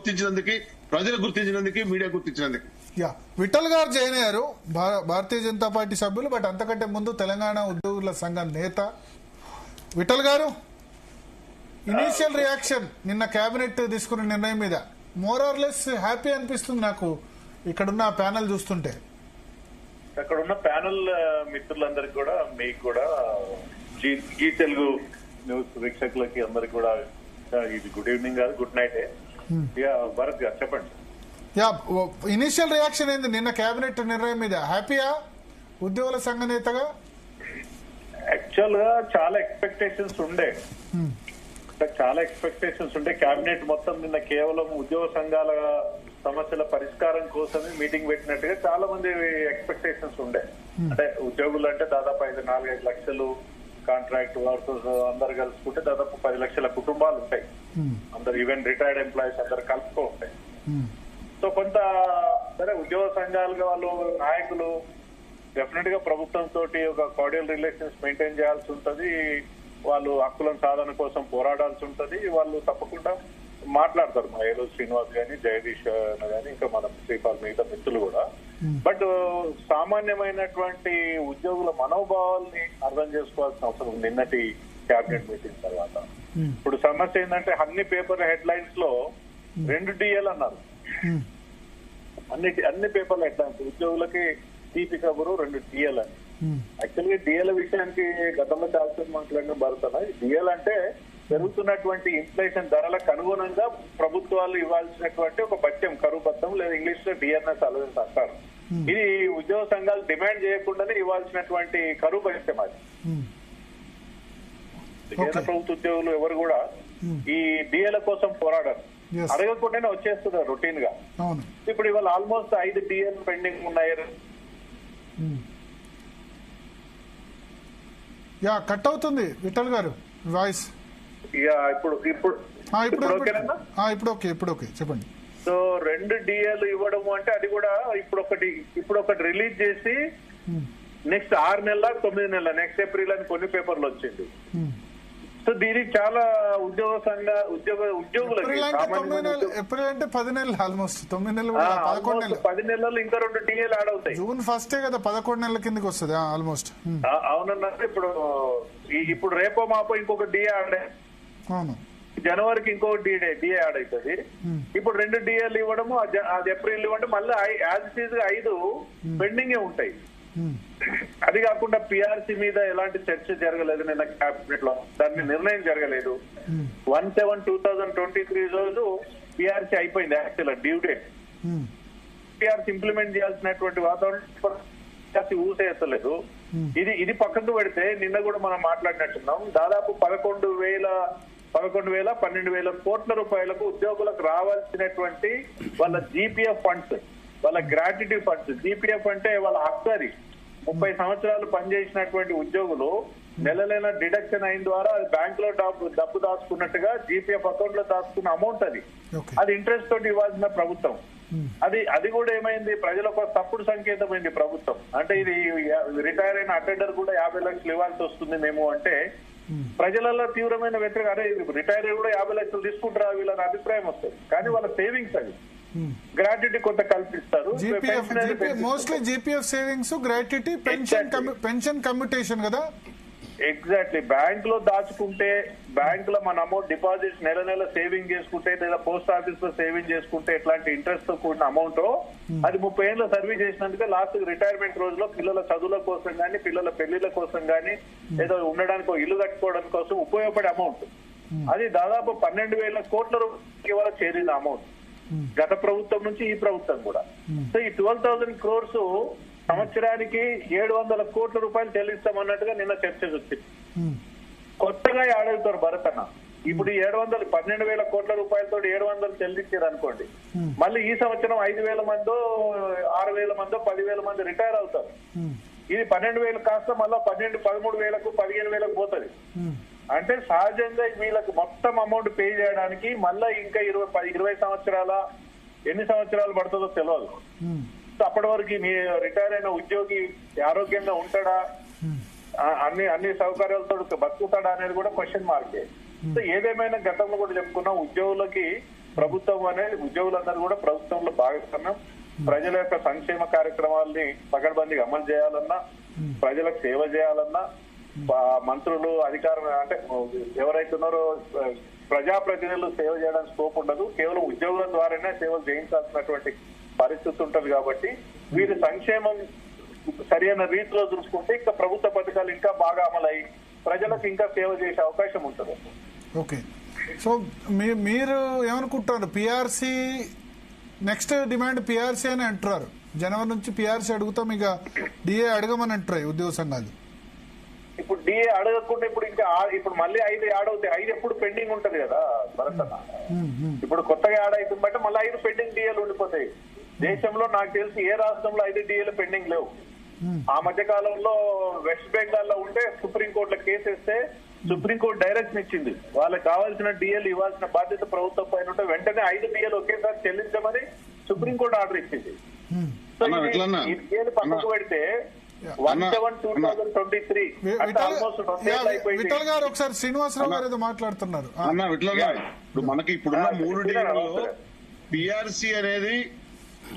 గుర్తించినందుకు, ప్రజలు గుర్తించినందుకు, మీడియా గుర్తించినందుకు. విఠల్ గారు జాయిన్ అయ్యారు, భారతీయ జనతా పార్టీ సభ్యులు. బట్ అంతకంటే ముందు తెలంగాణ ఉద్యోగుల సంఘం నేత విఠల్ గారు, ఇనీషియల్ రియాక్షన్ నిన్న కేబినెట్ తీసుకున్న నిర్ణయం మీద మోర్ ఆర్ లెస్ హ్యాపీ అనిపిస్తుంది నాకు ఇక్కడున్న ప్యానెల్ చూస్తుంటే. అక్కడ ఉన్న ప్యానెల్ మిత్రులందరికీ కూడా, మీకు కూడా, జీ తెలుగు న్యూస్ వీక్షకులకి అందరికి కూడా ఇది గుడ్ ఈవినింగ్ కాదు, గుడ్ నైట్. భరత్ గారు చెప్పండి. ఇనీషియల్ రియాక్షన్ ఏంది నిన్న కేబినెట్ నిర్ణయం మీద? హ్యాపీయా ఉద్యోగుల సంఘ నేతగా? యాక్చువల్ గా చాలా ఎక్స్పెక్టేషన్స్ ఉండే, కేబినెట్ మొత్తం నిన్న కేవలం ఉద్యోగ సంఘాల సమస్యల పరిష్కారం కోసమే మీటింగ్ పెట్టినట్టుగా చాలా మంది ఎక్స్పెక్టేషన్స్ ఉండే. అంటే ఉద్యోగులు అంటే దాదాపు 4-5 లక్షలు కాంట్రాక్ట్ వర్కర్స్ అందరు కలుసుకుంటే దాదాపు 10 లక్షల కుటుంబాలు ఉంటాయి. అందరు ఈవెన్ రిటైర్డ్ ఎంప్లాయీస్ అందరు కలుపుకో ఉంటాయి. సో కొంత సరే ఉద్యోగ సంఘాలుగా వాళ్ళు నాయకులు డెఫినెట్ గా ప్రభుత్వం తోటి ఒక కార్డియల్ రిలేషన్స్ మెయింటైన్ చేయాల్సి ఉంటది. వాళ్ళు హక్కుల సాధన కోసం పోరాడాల్సి ఉంటది. వాళ్ళు తప్పకుండా మాట్లాడతారు, మా ఏదో శ్రీనివాస్ గాని, జగదీష్ గాని, ఇంకా మన శ్రీపాల్ మిగతా మిత్రులు కూడా. బట్ సామాన్యమైనటువంటి ఉద్యోగుల మనోభావాల్ని అర్థం చేసుకోవాల్సిన అవసరం ఉంది నిన్నటి క్యాబినెట్ మీటింగ్ తర్వాత. ఇప్పుడు సమస్య ఏంటంటే అన్ని పేపర్ హెడ్ లైన్స్ లో 2 DL అన్నారు. అన్ని పేపర్ల హెడ్ లైన్స్ ఉద్యోగులకి తీపి కబురు 2 DL అని. యాక్చువల్గా DL విషయానికి గతంలో చాలా మాట్లాడిన భరతన, DL అంటే పెరుగుతున్నటువంటి ఇన్ఫ్లేషన్ ధరలకు అనుగుణంగా ప్రభుత్వాలు ఇవ్వాల్సినటువంటి ఒక భత్యం, కరువు భత్యం, లేదా ఇంగ్లీష్ లో DNS అలవెన్స్ అంటారు. ఇది ఉద్యోగ సంఘాలు డిమాండ్ చేయకుండానే ఇవ్వాల్సినటువంటి కరువు భత్యం. అది కేంద్ర ప్రభుత్వ ఉద్యోగులు ఎవరు కూడా ఈ DL కోసం పోరాడారు, అడగకుండానే వచ్చేస్తున్నారు రొటీన్ గా. ఇప్పుడు ఇవాళ ఆల్మోస్ట్ 5 DL పెండింగ్ ఉన్నాయి. కట్ అవుతుంది విఠల్ గారు వాయిస్. ఇప్పుడు ఓకే చెప్పండి. సో 2 DL ఇవ్వడం అంటే అది కూడా ఇప్పుడు ఒకటి రిలీజ్ చేసి నెక్స్ట్ 6 నెలల 9 నెలల నెక్స్ట్ ఏప్రిల్ అని కొన్ని పేపర్లు వచ్చింది. సో దీనికి చాలా ఉద్యోగులకి ఏప్రిల్ అంటే 10 నెలలు, ఆల్మోస్ట్ 9 నెలలు, 10 నెలలు ఇంకా 2 DL యాడ్ అవుతాయి. జూన్ 1 కదా, 11 నెలల కిందకి వస్తుంది ఆల్మోస్ట్. అవునన్నారు. ఇప్పుడు రేపో మాపో ఇంకొక DA యాడ్, అవును, జనవరికి ఇంకొక DA యాడ్ అవుతుంది. ఇప్పుడు 2 DL ఇవ్వడము, అది ఏప్రిల్ ఇవ్వడం, మళ్ళీ యాజ్ ఇట్ ఈజ్ 5 పెండింగ్ ఉంటాయి. అది కాకుండా PRC మీద ఎలాంటి చర్చ జరగలేదు నిన్న క్యాబినెట్ లో, దాన్ని నిర్ణయం జరగలేదు. 1/7/2023 రోజు PRC అయిపోయింది. Actual due date PRC implement చేయాల్సినటువంటి వాతావరణం ఊసేస్తలేదు. ఇది పక్కకు పెడితే నిన్న కూడా మనం మాట్లాడినట్టున్నాం, దాదాపు 12,000 కోట్ల రూపాయలకు ఉద్యోగులకు రావాల్సినటువంటి వాళ్ళ GPF ఫండ్స్, వాళ్ళ గ్రాట్యుటీ ఫండ్స్. GPF అంటే వాళ్ళ హక్కు. అది 30 సంవత్సరాలు పనిచేసినటువంటి ఉద్యోగులు నెల డిడక్షన్ అయిన ద్వారా అది బ్యాంక్ లో డబ్బు దాచుకున్నట్టుగా GPF అకౌంట్ లో దాచుకున్న అమౌంట్. అది ఇంట్రెస్ట్ తోటి ఇవ్వాల్సిన ప్రభుత్వం. అది కూడా ఏమైంది, ప్రజలకు తప్పుడు సంకేతమైంది ప్రభుత్వం. అంటే ఇది రిటైర్ అయిన అటెండర్ కూడా 50 లక్షలు ఇవ్వాల్సి వస్తుంది మేము అంటే ప్రజలలో తీవ్రమైన వ్యతిరేక, అరే రిటైర్ కూడా 50 లక్షలు తీసుకుంటారా వీళ్ళని అభిప్రాయం వస్తుంది. కానీ వాళ్ళ సేవింగ్స్ అది గ్రాట్యుటీ కొంత కల్పిస్తారు. Mostly GPF savings, gratuity, pension commutation కదా. ఎగ్జాక్ట్లీ. బ్యాంక్ లో దాచుకుంటే, బ్యాంక్ లో మన అమౌంట్ డిపాజిట్స్ నెల సేవింగ్ చేసుకుంటే, లేదా పోస్ట్ ఆఫీస్ లో సేవింగ్ చేసుకుంటే ఎట్లాంటి ఇంట్రెస్ట్ తో కూడిన అమౌంట్, అది 30 ఏళ్ళు సర్వీస్ చేసినందుకే లాస్ట్ రిటైర్మెంట్ రోజులో పిల్లల చదువుల కోసం గానీ, పిల్లల పెళ్లిళ్ల కోసం గానీ, ఏదో ఉండడానికి ఇల్లు కట్టుకోవడం కోసం ఉపయోగపడే అమౌంట్. అది దాదాపు 12,000 కోట్ల రూపాయలకి వరకు చేరిన అమౌంట్ గత ప్రభుత్వం నుంచి ఈ ప్రభుత్వం కూడా. సో ఈ 12,000 crores సంవత్సరానికి 700 కోట్ల రూపాయలు చెల్లిస్తామన్నట్టుగా నిన్న చర్చ వచ్చింది. కొత్తగా యాడవుతారు భరత్ అన్న. ఇప్పుడు 12,000 కోట్ల రూపాయలతో 700 చెల్లించారు అనుకోండి, మళ్ళీ ఈ సంవత్సరం 5,000 మందో 6,000 మందో 10,000 మంది రిటైర్ అవుతారు. ఇది 12,000 కాస్త మళ్ళీ 13,000కు 15,000కు పోతుంది. అంటే సహజంగా వీళ్ళకి మొత్తం అమౌంట్ పే చేయడానికి మళ్ళా ఇంకా 20 సంవత్సరాల ఎన్ని సంవత్సరాలు పడుతుందో తెలియదు. అప్పటి వరకు రిటైర్ అయిన ఉద్యోగి ఆరోగ్యంగా ఉంటాడా, అన్ని సౌకర్యాలతో బతుకుతాడా అనేది కూడా క్వశ్చన్ మార్కే. సో ఏదేమైనా గతంలో కూడా చెప్పుకున్నా, ఉద్యోగులకి ప్రభుత్వం అనేది ఉద్యోగులందరూ కూడా ప్రభుత్వంలో భాగస్వామ్యం. ప్రజల యొక్క సంక్షేమ కార్యక్రమాల్ని పకడ్బందీగా అమలు చేయాలన్నా, ప్రజలకు సేవ చేయాలన్నా, మంత్రులు అధికారం అంటే ఎవరైతే ఉన్నారో ప్రజాప్రతినిధులు సేవ చేయడానికి స్కోప్ ఉండదు. కేవలం ఉద్యోగుల ద్వారానే సేవలు చేయించాల్సినటువంటి పరిస్థితి ఉంటది. కాబట్టి వీరి సంక్షేమం సరైన రీతిలో చూసుకుంటే ఇంకా ప్రభుత్వ పథకాలు ఇంకా బాగా అమలయ్యి ప్రజలకు ఇంకా సేవ చేసే అవకాశం ఉంటుంది. ఓకే, సో మీరు ఏమనుకుంటున్నారు? పిఆర్సీ నెక్స్ట్ డిమాండ్ పిఆర్సీ అని అంటున్నారు. జనవరి నుంచి పిఆర్సీ అడుగుతాం, ఇక డిఏ అడగమని అంటున్నాయి ఉద్యోగ సంఘాలు. ఇప్పుడు డిఏ అడగకుండా ఇప్పుడు మళ్ళీ 5 యాడ్ అవుతాయి. 5 ఎప్పుడు పెండింగ్ ఉంటది కదా భరతన్న. ఇప్పుడు కొత్తగా యాడ్ అవుతుంది బట్టి మళ్ళీ 5 పెండింగ్ డిఏలు ఉండిపోతాయి. దేశంలో నాకు తెలిసి ఏ రాష్ట్రంలో 5 డిఏలు పెండింగ్ లేవు. ఆ మధ్య కాలంలో వెస్ట్ బెంగాల్ లో ఉంటే సుప్రీంకోర్టులో కేసు వేస్తే సుప్రీంకోర్టు డైరెక్షన్ ఇచ్చింది, వాళ్ళకి కావాల్సిన డిఏలు ఇవ్వాల్సిన బాధ్యత ప్రభుత్వం పైన ఉంటే వెంటనే 5 డిఏలు ఒకేసారి చెల్లించమని సుప్రీంకోర్టు ఆర్డర్ ఇచ్చింది. సో ఈ డిఏలు పక్కకు పెడితే 1/7/2023 అంటే ఆల్మోస్ట్ 2 ఏళ్ళు అయిపోయింది. విఠల్ గారు ఒకసారి శ్రీనివాసరావు గారు ఏదో మాట్లాడుతున్నారు. అన్న విఠల్ గారు, ఇప్పుడు మనకి ఇప్పుడున్న 3 డిఏలలో పిఆర్సీ అనేది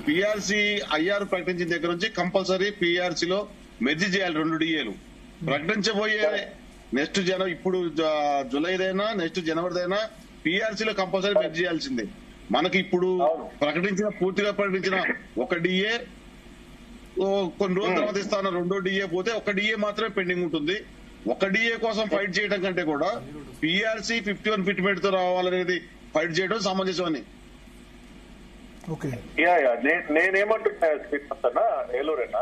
పిఆర్సీ ఐఆర్ ప్రకటించిన దగ్గర నుంచి కంపల్సరీ పిఆర్సీ లో మెర్జీ చేయాలి 2 డిఏలు. ప్రకటించబోయే నెక్స్ట్ ఇప్పుడు జూలైదైనా నెక్స్ట్ జనవరిదైనా పిఆర్సీ లో కంపల్సరీ మెర్జీ చేయాల్సిందే. మనకి ఇప్పుడు పూర్తిగా ప్రకటించిన 1 డిఏ కొన్ని రోజుల తర్వాత ఇస్తాన 2వ డిఏ పోతే 1 డిఏ మాత్రమే పెండింగ్ ఉంటుంది. 1 డిఏ కోసం ఫైట్ చేయడం కంటే కూడా పిఆర్సీ 51 ఫిట్మెంట్ తో రావాలనేది ఫైట్ చేయడం సమంజసం అని. నేనేమంటున్నా ఏలూరేనా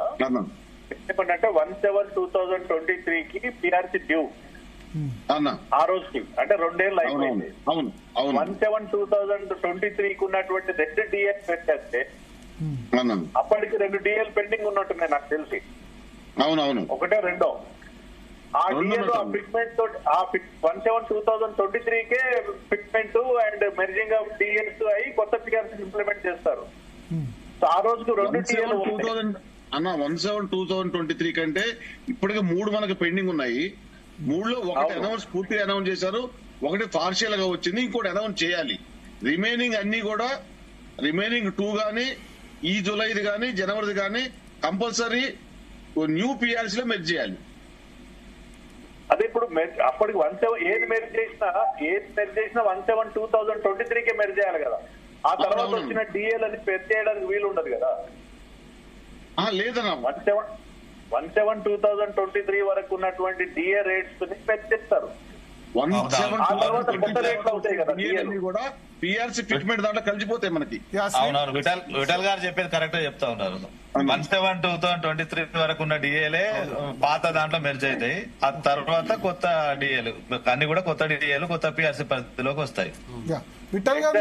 ఏమంటే 1/7/2023 కి పిఆర్సీ డ్యూ ఆ రోజుకి, అంటే 2 ఏళ్ళు అయిపోయింది. 1/7/2023 కి ఉన్నటువంటి 2 డిఏ పెట్టేస్తే అప్పటికి 2 డిఏలు పెండింగ్ ఉన్నట్టున్నాయి నాకు తెలిసి. అవునవును, 1, 2 ఆ డిఏలు ఆ ఫిట్మెంట్ తోటి 1/7/2023 కే fitment and merging of DLs అయ్యి కొత్త పిఆర్సీ ఇంప్లిమెంట్ చేస్తారు. సో ఆ రోజుకు 2 డిఏలు అన్న 1/7/2023 కంటే ఇప్పటికే 3 మనకి పెండింగ్ ఉన్నాయి. 3లో 1 అనౌన్స్ పూర్తిగా అనౌన్స్ చేశారు, 1 పార్షియల్ గా వచ్చింది, ఇంకోటి అనౌన్స్ చేయాలి. రిమైనింగ్ అన్ని కూడా రిమైనింగ్ 2 గానీ ఈ జూలైది గానీ జనవరిది గానీ కంపల్సరీ న్యూ పిఆర్సీ లో మెర్జ్ చేయాలి. అదే ఇప్పుడు అప్పటికి 1/7 ఏది మెర్జ్ చేసినా 1/7/2023 కే మెర్జ్ చేయాలి కదా. ఆ తర్వాత వచ్చిన డిఏలు అని మెర్జ్ చేయడానికి వీలు ఉండదు కదా. లేదన్నా 1/7/2023 వరకు ఉన్నటువంటి డిఏ రేట్స్ మెర్జ్ చేస్తారు. 1/7/2023 కూడా పిఆర్సీ ఫిట్మెంట్ దాంట్లో కలిసిపోతాయి మనకి. అవునవును, విఠల్ గారు చెప్పేది కరెక్ట్ చెప్తా ఉన్నారు. 1/7/2023 వరకు ఉన్న డిఏలే పాత దాంట్లో మెర్జ్ అవుతాయి. ఆ తర్వాత కొత్త డిఏలు అన్ని కూడా కొత్త డిఏలు కొత్త పిఆర్సీ పరిస్థితిలోకి వస్తాయి. విఠల్ గారు